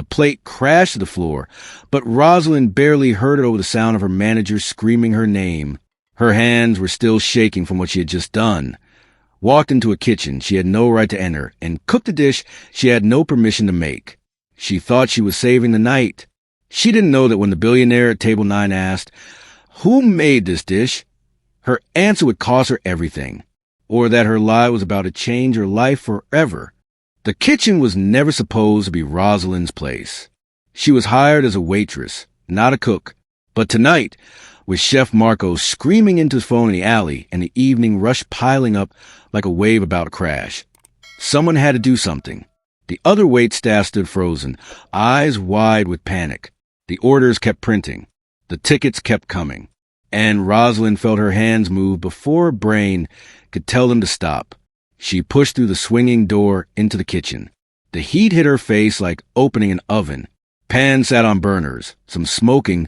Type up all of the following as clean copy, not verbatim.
The plate crashed to the floor, but Rosalind barely heard it over the sound of her manager screaming her name. Her hands were still shaking from what she had just done. Walked into a kitchen she had no right to enter and cooked a dish she had no permission to make. She thought she was saving the night. She didn't know that when the billionaire at table 9 asked, "Who made this dish?" her answer would cost her everything, or that her lie was about to change her life forever. The kitchen was never supposed to be Rosalind's place. She was hired as a waitress, not a cook. But tonight, with Chef Marco screaming into his phone in the alley and the evening rush piling up like a wave about to crash, someone had to do something. The other waitstaff stood frozen, eyes wide with panic. The orders kept printing. The tickets kept coming. And Rosalind felt her hands move before her brain could tell them to stop. She pushed through the swinging door into the kitchen. The heat hit her face like opening an oven. Pans sat on burners, some smoking,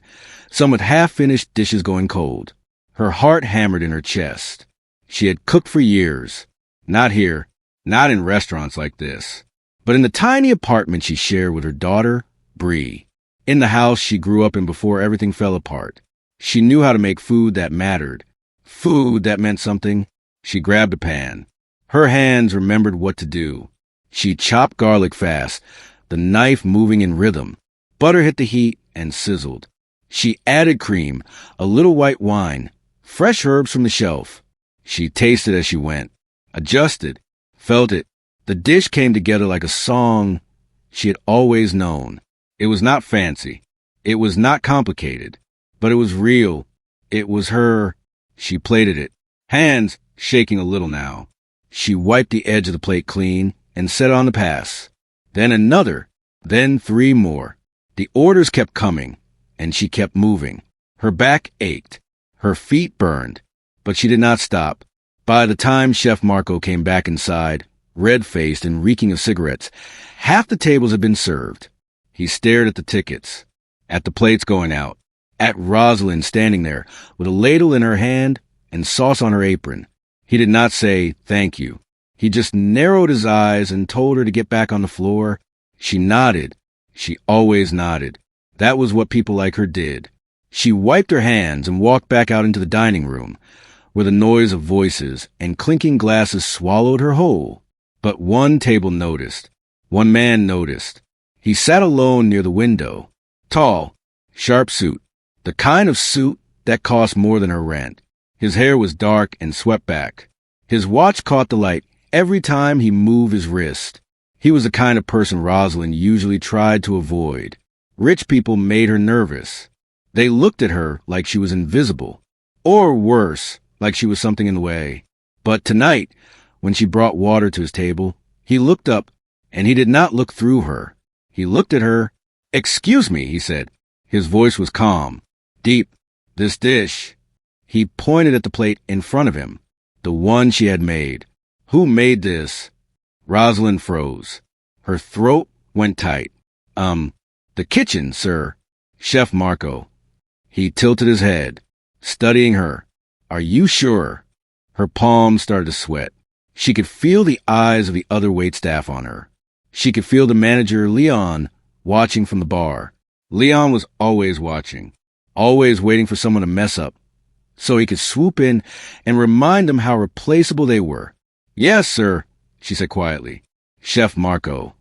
some with half-finished dishes going cold. Her heart hammered in her chest. She had cooked for years. Not here, not in restaurants like this, but in the tiny apartment she shared with her daughter, Bree. In the house she grew up in before everything fell apart. She knew how to make food that mattered. Food that meant something. She grabbed a pan. Her hands remembered what to do. She chopped garlic fast, the knife moving in rhythm. Butter hit the heat and sizzled. She added cream, a little white wine, fresh herbs from the shelf. She tasted as she went, adjusted, felt it. The dish came together like a song she had always known. It was not fancy. It was not complicated. But it was real. It was her. She plated it, hands shaking a little now. She wiped the edge of the plate clean and set it on the pass. Then another, then 3 more. The orders kept coming, and she kept moving. Her back ached. Her feet burned. But she did not stop. By the time Chef Marco came back inside, red-faced and reeking of cigarettes, half the tables had been served. He stared at the tickets, at the plates going out, at Rosalind standing there with a ladle in her hand and sauce on her apron. He did not say, "Thank you." He just narrowed his eyes and told her to get back on the floor. She nodded. She always nodded. That was what people like her did. She wiped her hands and walked back out into the dining room, where the noise of voices and clinking glasses swallowed her whole. But one table noticed. One man noticed. He sat alone near the window. Tall, sharp suit. The kind of suit that cost more than her rent. His hair was dark and swept back. His watch caught the light every time he moved his wrist. He was the kind of person Rosalind usually tried to avoid. Rich people made her nervous. They looked at her like she was invisible. Or worse, like she was something in the way. But tonight, when she brought water to his table, he looked up, and he did not look through her. He looked at her. "Excuse me," he said. His voice was calm, deep. "This dish." He pointed at the plate in front of him, the one she had made. "Who made this?" Rosalind froze. Her throat went tight. The kitchen, sir. Chef Marco." He tilted his head, studying her. "Are you sure?" Her palms started to sweat. She could feel the eyes of the other waitstaff on her. She could feel the manager, Leon, watching from the bar. Leon was always watching, always waiting for someone to mess up, so he could swoop in and remind them how replaceable they were. "Yes, sir," she said quietly. "Chef Marco."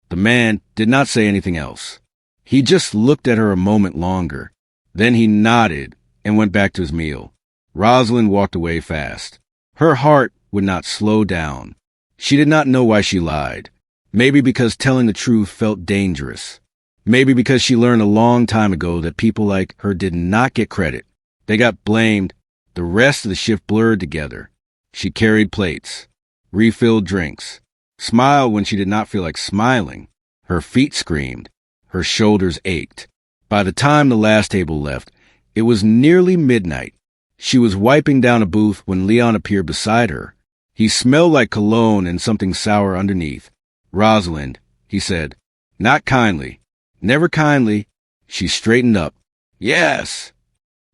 The man did not say anything else. He just looked at her a moment longer. Then he nodded and went back to his meal. Rosalind walked away fast. Her heart would not slow down. She did not know why she lied. Maybe because telling the truth felt dangerous. Maybe because she learned a long time ago that people like her did not get credit. They got blamed. The rest of the shift blurred together. She carried plates, refilled drinks, smiled when she did not feel like smiling. Her feet screamed. Her shoulders ached. By the time the last table left, it was nearly midnight. She was wiping down a booth when Leon appeared beside her. He smelled like cologne and something sour underneath. "Rosalind," he said. "Not kindly. Never kindly." She straightened up. "Yes."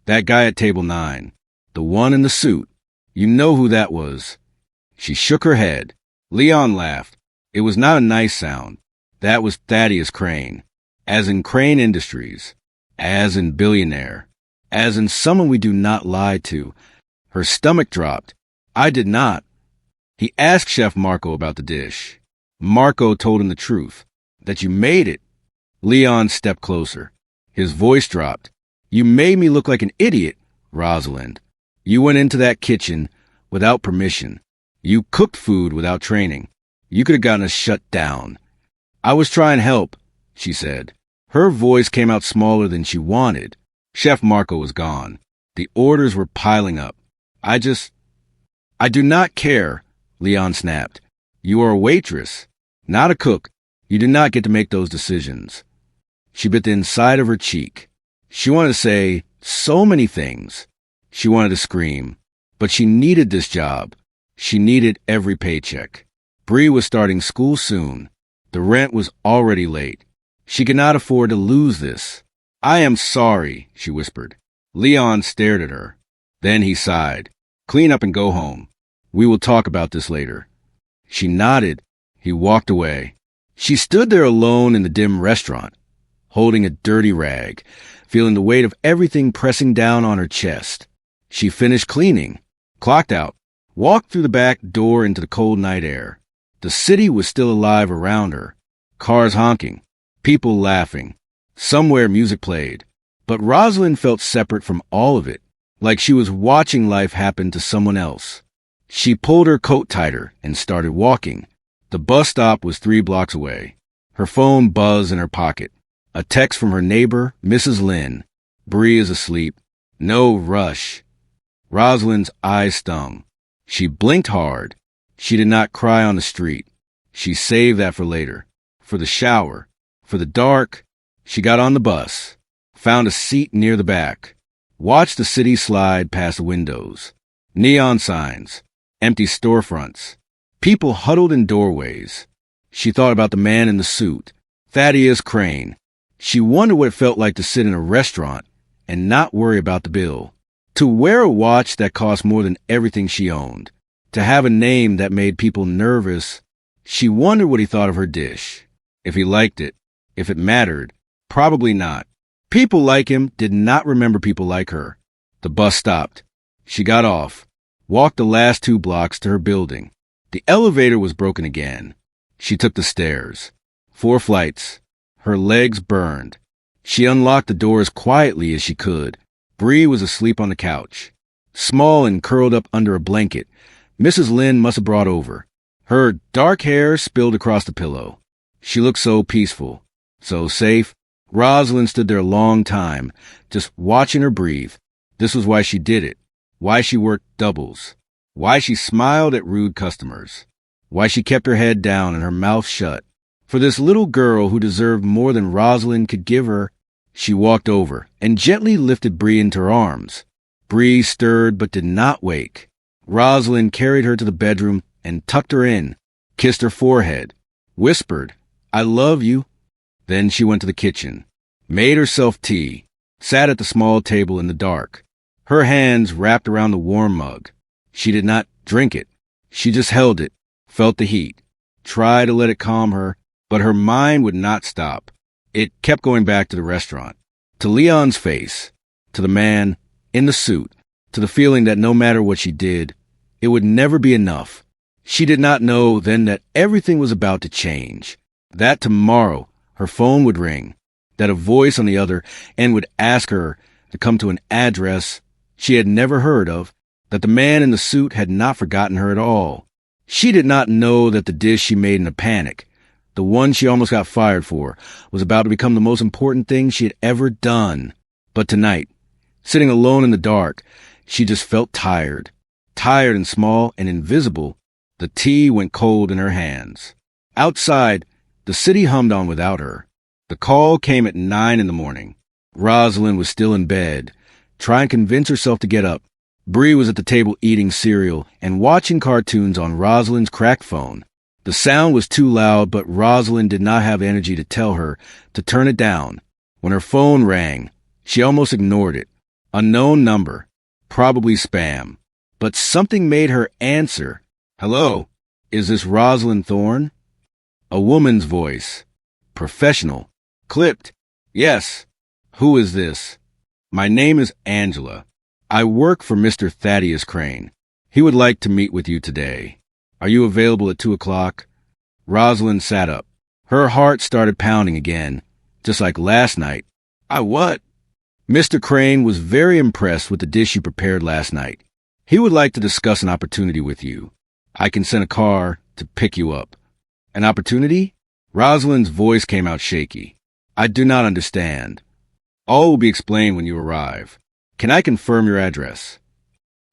"That guy at table 9. The one in the suit. You know who that was." She shook her head. Leon laughed. It was not a nice sound. That was Thaddeus Crane. as in Crane Industries, as in Billionaire, as in someone we do not lie to. Her stomach dropped. I did not. He asked Chef Marco about the dish. Marco told him the truth, that you made it. Leon stepped closer. His voice dropped. You made me look like an idiot, Rosalind. You went into that kitchen without permission. You cooked food without training. You could have gotten us shut down. I was trying to help, she said. Her voice came out smaller than she wanted. Chef Marco was gone. The orders were piling up. I do not care, Leon snapped. You are a waitress, not a cook. You do not get to make those decisions. She bit the inside of her cheek. She wanted to say so many things. She wanted to scream, but she needed this job. She needed every paycheck. Bree was starting school soon. The rent was already late. She could not afford to lose this. I am sorry, she whispered. Leon stared at her. Then he sighed. Clean up and go home. We will talk about this later. She nodded. He walked away. She stood there alone in the dim restaurant, holding a dirty rag, feeling the weight of everything pressing down on her chest. She finished cleaning, clocked out, walked through the back door into the cold night air. The city was still alive around her. Cars honking, people laughing. Somewhere music played. But Rosalind felt separate from all of it, like she was watching life happen to someone else. She pulled her coat tighter and started walking. The bus stop was 3 blocks away. Her phone buzzed in her pocket. A text from her neighbor, Mrs. Lynn. Bree is asleep. No rush. Rosalind's eyes stung. She blinked hard. She did not cry on the street. She saved that for later. For the shower. For the dark. She got on the bus. Found a seat near the back. Watched the city slide past the windows. Neon signs. Empty storefronts. People huddled in doorways. She thought about the man in the suit, Thaddeus Crane. She wondered what it felt like to sit in a restaurant and not worry about the bill. To wear a watch that cost more than everything she owned. To have a name that made people nervous. She wondered what he thought of her dish. If he liked it. If it mattered. Probably not. People like him did not remember people like her. The bus stopped. She got off. Walked the last 2 blocks to her building. The elevator was broken again. She took the stairs. 4 flights. Her legs burned. She unlocked the doors quietly as she could. Bree was asleep on the couch. Small and curled up under a blanket. Mrs. Lynn must have brought over. Her dark hair spilled across the pillow. She looked so peaceful, so safe. Rosalind stood there a long time, just watching her breathe. This was why she did it. Why she worked doubles. Why she smiled at rude customers. Why she kept her head down and her mouth shut. For this little girl who deserved more than Rosalind could give her. She walked over and gently lifted Bree into her arms. Bree stirred but did not wake. Rosalind carried her to the bedroom and tucked her in, kissed her forehead, whispered, I love you. Then she went to the kitchen, made herself tea, sat at the small table in the dark, her hands wrapped around the warm mug. She did not drink it. She just held it, felt the heat, tried to let it calm her, but her mind would not stop. It kept going back to the restaurant, to Leon's face, to the man in the suit, to the feeling that no matter what she did, it would never be enough. She did not know then that everything was about to change, that tomorrow her phone would ring, that a voice on the other end would ask her to come to an address she had never heard of, that the man in the suit had not forgotten her at all. She did not know that the dish she made in a panic, the one she almost got fired for, was about to become the most important thing she had ever done. But tonight, sitting alone in the dark, she just felt tired. Tired and small and invisible. The tea went cold in her hands. Outside, the city hummed on without her. The call came at 9 in the morning. Rosalind was still in bed, trying to convince herself to get up. Bree was at the table eating cereal and watching cartoons on Rosalind's cracked phone. The sound was too loud, but Rosalind did not have energy to tell her to turn it down. When her phone rang, she almost ignored it. Unknown number, probably spam. But something made her answer. Hello, is this Rosalind Thorn? A woman's voice. Professional. Clipped. Yes. Who is this? My name is Angela. I work for Mr. Thaddeus Crane. He would like to meet with you today. Are you available at 2 o'clock? Rosalind sat up. Her heart started pounding again, just like last night. I what? Mr. Crane was very impressed with the dish you prepared last night. He would like to discuss an opportunity with you. I can send a car to pick you up. An opportunity? Rosalind's voice came out shaky. I do not understand. All will be explained when you arrive. Can I confirm your address?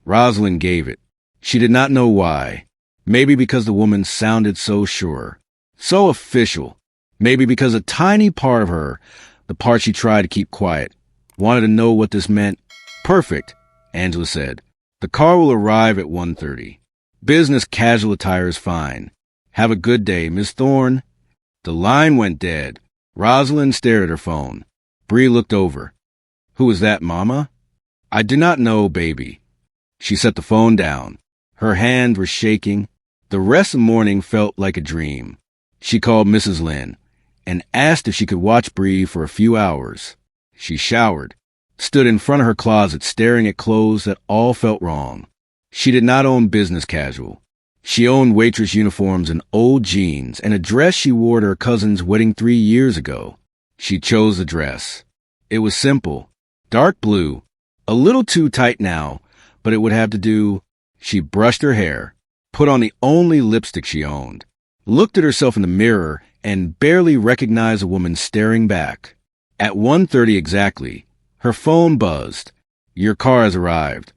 Rosalind gave it. She did not know why. Maybe because the woman sounded so sure, so official. Maybe because a tiny part of her, the part she tried to keep quiet, wanted to know what this meant. Perfect, Angela said. The car will arrive at 1:30. Business casual attire is fine. Have a good day, Miss Thorn. The line went dead. Rosalind stared at her phone. Bree looked over. Who was that, Mama? I do not know, baby. She set the phone down. Her hands were shaking. The rest of the morning felt like a dream. She called Mrs. Lynn and asked if she could watch Bree for a few hours. She showered, stood in front of her closet staring at clothes that all felt wrong. She did not own business casual. She owned Waitress uniforms and old jeans and a dress she wore to her cousin's wedding 3 years ago. She chose the dress. It was simple, dark blue, a little too tight now, but it would have to do. She brushed her hair, put on the only lipstick she owned, looked at herself in the mirror, and barely recognized a woman staring back. At 1:30 exactly, her phone buzzed. Your car has arrived.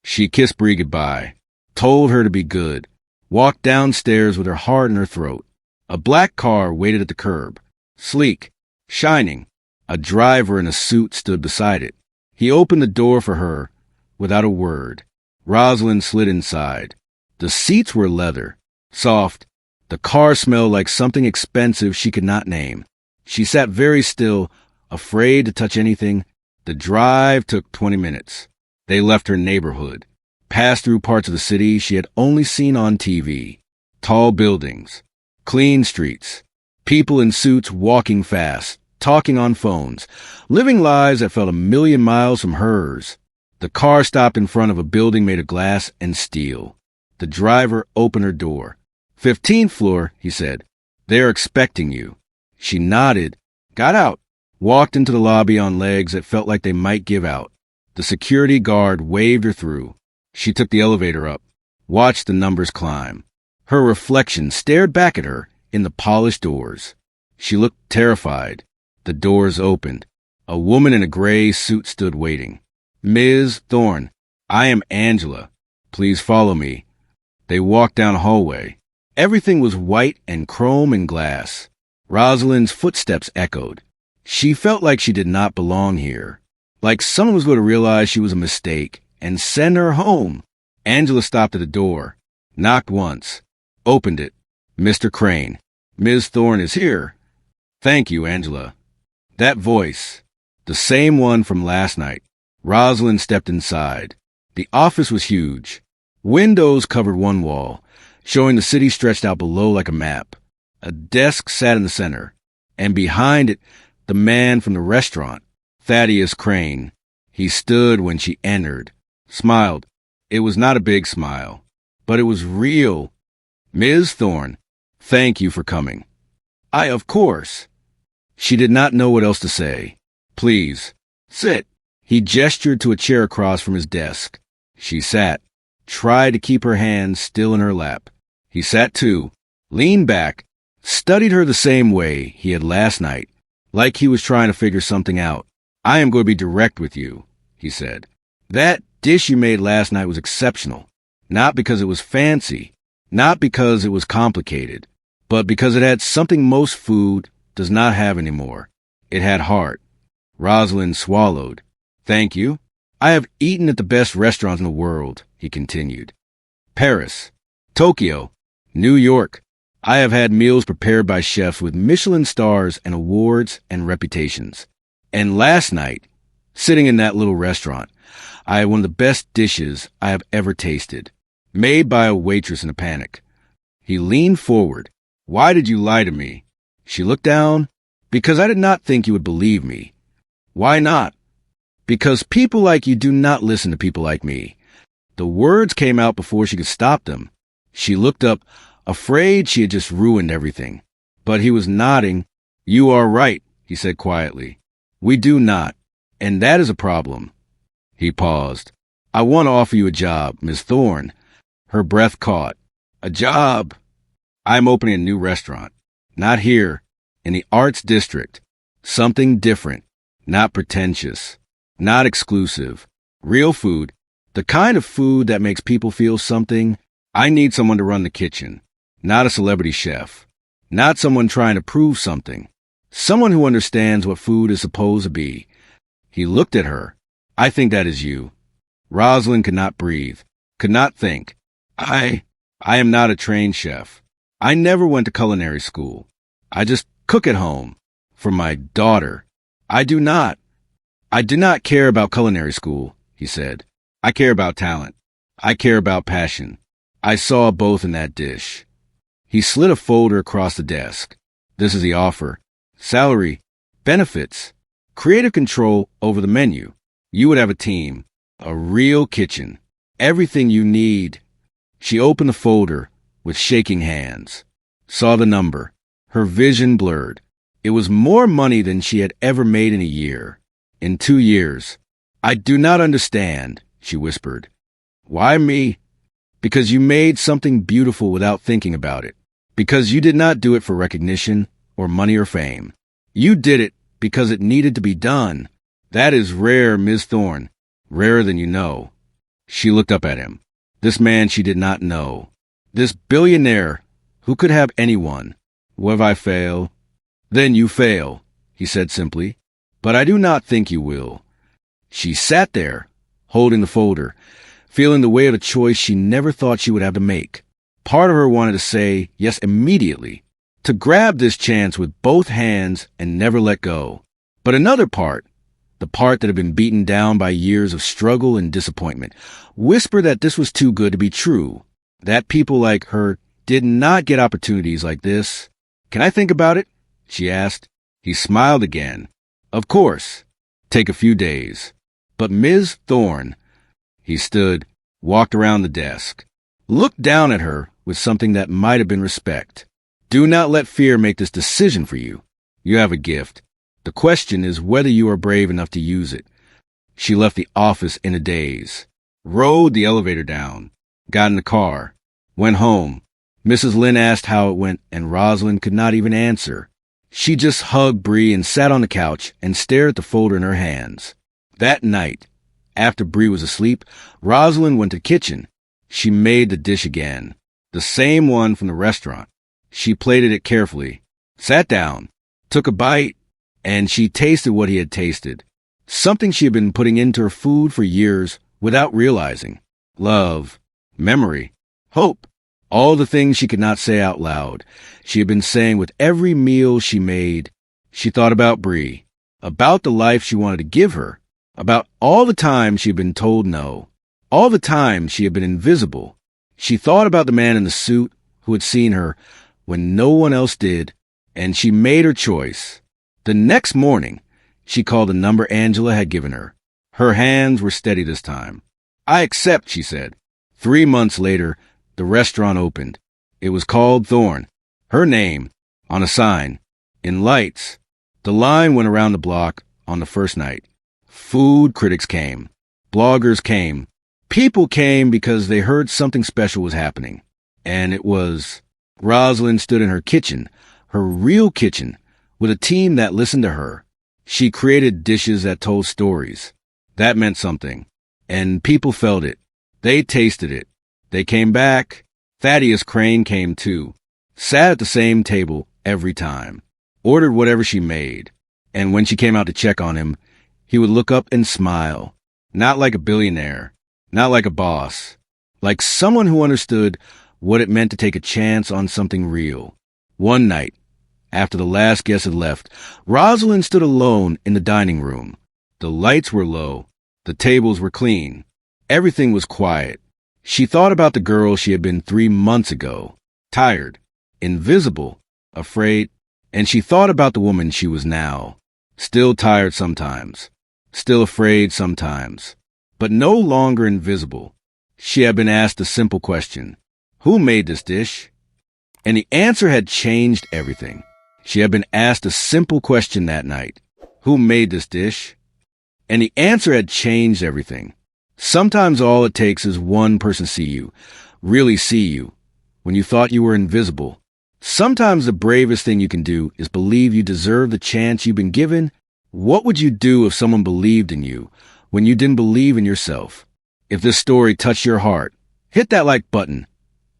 She kissed Bree goodbye, told her to be good, walked downstairs with her heart in her throat. A black car waited at the curb, sleek, shining. A driver in a suit stood beside it. He opened the door for her without a word. Rosalind slid inside. The seats were leather, soft. The car smelled like something expensive she could not name. She sat very still, afraid to touch anything. The drive took 20 minutes. They left her neighborhood, passed through parts of the city she had only seen on TV. Tall buildings, clean streets, people in suits walking fast, talking on phones, living lives that felt a million miles from hers. The car stopped in front of a building made of glass and steel. The driver opened her door. 15th floor, he said. They're expecting you. She nodded, got out, walked into the lobby on legs that felt like they might give out. The security guard waved her through. She took the elevator up, watched the numbers climb. Her reflection stared back at her in the polished doors. She looked terrified. The doors opened. A woman in a gray suit stood waiting. Ms. Thorn, I am Angela. Please follow me. They walked down a hallway. Everything was white and chrome and glass. Rosalind's footsteps echoed. She felt like she did not belong here. Like someone was going to realize she was a mistake and send her home. Angela stopped at the door, knocked once, opened it. Mr. Crane, Ms. Thorn is here. Thank you, Angela. That voice, the same one from last night. Rosalind stepped inside. The office was huge. Windows covered one wall, showing the city stretched out below like a map. A desk sat in the center, and behind it, the man from the restaurant, Thaddeus Crane. He stood when she entered, smiled. It was not a big smile, but it was real. Ms. Thorn, thank you for coming. Of course. She did not know what else to say. Please, sit. He gestured to a chair across from his desk. She sat, tried to keep her hands still in her lap. He sat too, leaned back, studied her the same way he had last night, like he was trying to figure something out. I am going to be direct with you, he said. That dish you made last night was exceptional, not because it was fancy, not because it was complicated, but because it had something most food does not have anymore. It had heart. Rosalind swallowed. Thank you. I have eaten at the best restaurants in the world, he continued. Paris, Tokyo, New York. I have had meals prepared by chefs with Michelin stars and awards and reputations. And last night, sitting in that little restaurant, I had one of the best dishes I have ever tasted, made by a waitress in a panic. He leaned forward. Why did you lie to me? She looked down, Because I did not think you would believe me. Why not? Because people like you do not listen to people like me. The words came out before she could stop them. She looked up, afraid she had just ruined everything. But he was nodding. You are right, he said quietly. We do not, and that is a problem. He paused. I want to offer you a job, Miss Thorn. Her breath caught. A job? I'm opening a new restaurant. Not here, in the Arts District. Something different, not pretentious, not exclusive. Real food, the kind of food that makes people feel something. I need someone to run the kitchen, not a celebrity chef, not someone trying to prove something. Someone who understands what food is supposed to be. He looked at her. I think that is you. Rosalind could not breathe, could not think. I am not a trained chef. I never went to culinary school. I just cook at home. For my daughter. I do not care about culinary school, he said. I care about talent. I care about passion. I saw both in that dish. He slid a folder across the desk. This is the offer. Salary, benefits, creative control over the menu. You would have a team, a real kitchen, everything you need. She opened the folder with shaking hands, saw the number. Her vision blurred. It was more money than she had ever made in a year. In 2 years. I do not understand, she whispered. Why me? Because you made something beautiful without thinking about it. Because you did not do it for recognition or money or fame. You did it because it needed to be done. That is rare, Ms. Thorn. Rarer than you know. She looked up at him. This man she did not know. This billionaire who could have anyone. What if I fail? Then you fail, he said simply. But I do not think you will. She sat there, holding the folder, feeling the weight of a choice she never thought she would have to make. Part of her wanted to say yes immediately, to grab this chance with both hands and never let go. But another part, the part that had been beaten down by years of struggle and disappointment, whispered that this was too good to be true, that people like her did not get opportunities like this. Can I think about it? She asked. He smiled again. Of course. Take a few days. But Ms. Thorn, he stood, walked around the desk, looked down at her with something that might have been respect. Do not let fear make this decision for you. You have a gift. The question is whether you are brave enough to use it. She left the office in a daze, rode the elevator down, got in the car, went home. Mrs. Lynn asked how it went, and Rosalind could not even answer. She just hugged Bree and sat on the couch and stared at the folder in her hands. That night, after Bree was asleep, Rosalind went to the kitchen. She made the dish again, the same one from the restaurant. She plated it carefully, sat down, took a bite, and she tasted what he had tasted. Something she had been putting into her food for years without realizing. Love, memory, hope. All the things she could not say out loud, she had been saying with every meal she made. She thought about Bree, about the life she wanted to give her, about all the time she had been told no, all the time she had been invisible. She thought about the man in the suit who had seen her when no one else did, and she made her choice. The next morning, she called the number Angela had given her. Her hands were steady this time. I accept, she said. 3 months later, the restaurant opened. It was called Thorn. Her name, on a sign, in lights. The line went around the block on the first night. Food critics came. Bloggers came. People came because they heard something special was happening. And it was. Rosalind stood in her kitchen, her real kitchen, with a team that listened to her. She created dishes that told stories. That meant something. And people felt it. They tasted it. They came back. Thaddeus Crane came too. Sat at the same table every time. Ordered whatever she made. And when she came out to check on him, he would look up and smile. Not like a billionaire. Not like a boss. Like someone who understood what it meant to take a chance on something real. One night, after the last guest had left, Rosalind stood alone in the dining room. The lights were low. The tables were clean. Everything was quiet. She thought about the girl she had been 3 months ago. Tired. Invisible. Afraid. And she thought about the woman she was now, still tired sometimes, still afraid sometimes, but no longer invisible. She had been asked a simple question: who made this dish? And the answer had changed everything. She had been asked a simple question that night: who made this dish? And the answer had changed everything. Sometimes all it takes is one person see you, really see you, when you thought you were invisible. Sometimes the bravest thing you can do is believe you deserve the chance you've been given. What would you do if someone believed in you when you didn't believe in yourself? If this story touched your heart, hit that like button,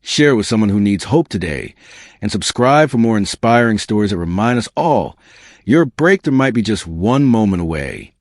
share it with someone who needs hope today, and subscribe for more inspiring stories that remind us all your breakthrough might be just one moment away.